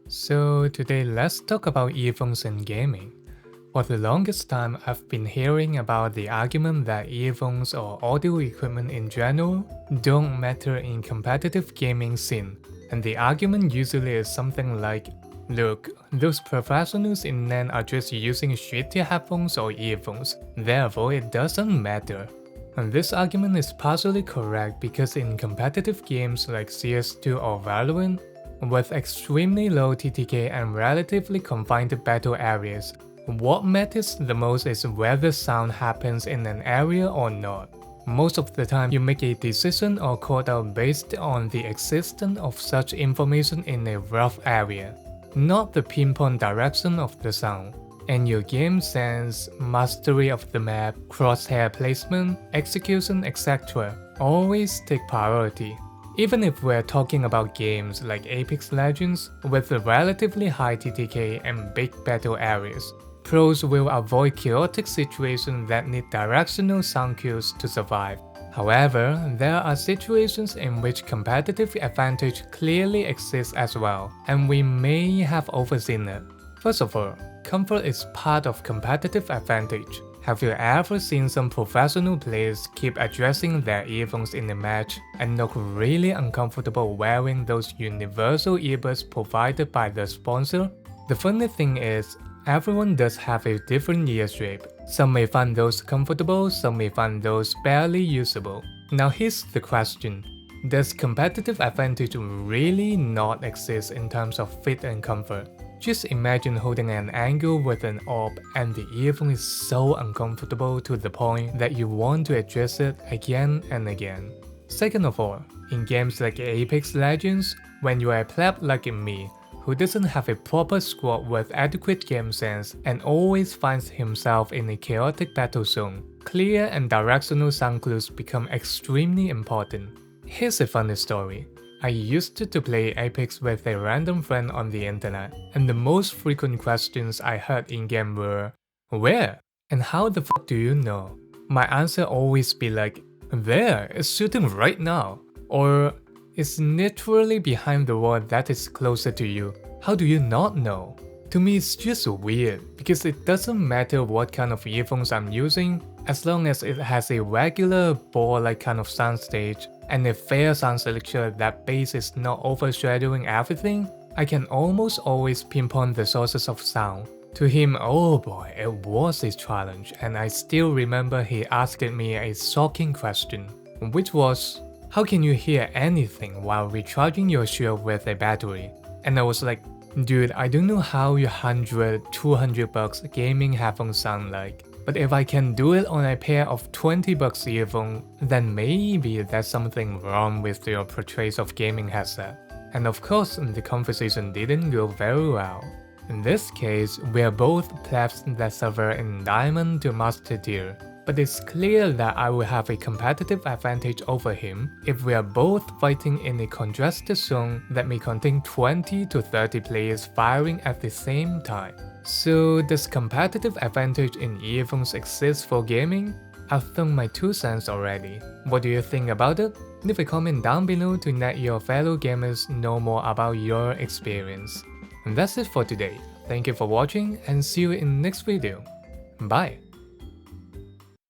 So today let's talk about earphones and gaming. For the longest time, I've been hearing about the argument that earphones or audio equipment in general don't matter in competitive gaming scene. And the argument usually is something like, look, those professionals in NAN are just using shitty headphones or earphones, therefore it doesn't matter. And this argument is partially correct because in competitive games like CS2 or Valorant, with extremely low TTK and relatively confined battle areas, what matters the most is whether sound happens in an area or not. Most of the time, you make a decision or call out based on the existence of such information in a rough area, not the pinpoint direction of the sound. And your game sense, mastery of the map, crosshair placement, execution, etc. always take priority. Even if we're talking about games like Apex Legends with a relatively high TTK and big battle areas, pros will avoid chaotic situations that need directional sound cues to survive. However, there are situations in which competitive advantage clearly exists as well, and we may have overseen it. First of all, comfort is part of competitive advantage. Have you ever seen some professional players keep adjusting their earphones in a match and look really uncomfortable wearing those universal earbuds provided by the sponsor? The funny thing is, everyone does have a different ear shape. Some may find those comfortable, some may find those barely usable. Now here's the question. Does competitive advantage really not exist in terms of fit and comfort? Just imagine holding an angle with an orb and the earphone is so uncomfortable to the point that you want to adjust it again and again. Second of all, in games like Apex Legends, when you are a pleb like me, who doesn't have a proper squad with adequate game sense and always finds himself in a chaotic battle zone, clear and directional sound clues become extremely important. Here's a funny story. I used to play Apex with a random friend on the internet, and the most frequent questions I heard in-game were, "Where? And how the fuck do you know?" My answer always be like, "There, it's shooting right now." Or, "It's literally behind the wall that is closer to you. How do you not know?" To me it's just weird, because it doesn't matter what kind of earphones I'm using, as long as it has a regular ball-like kind of soundstage and a fair sound selection that bass is not overshadowing everything, I can almost always pinpoint the sources of sound. To him, oh boy, it was a challenge, and I still remember he asked me a shocking question, which was, "How can you hear anything while recharging your shield with a battery?" And I was like, dude, I don't know how your $100-200 gaming headphones sound like. But if I can do it on a pair of $20 earphones, then maybe there's something wrong with your purchase of gaming headset. And of course, the conversation didn't go very well. In this case, we're both plebs that suffer in diamond to master tier. But it's clear that I will have a competitive advantage over him if we are both fighting in a congested zone that may contain 20 to 30 players firing at the same time. So does competitive advantage in earphones exist for gaming? I've thrown my 2 cents already. What do you think about it? Leave a comment down below to let your fellow gamers know more about your experience. And that's it for today. Thank you for watching and see you in the next video. Bye!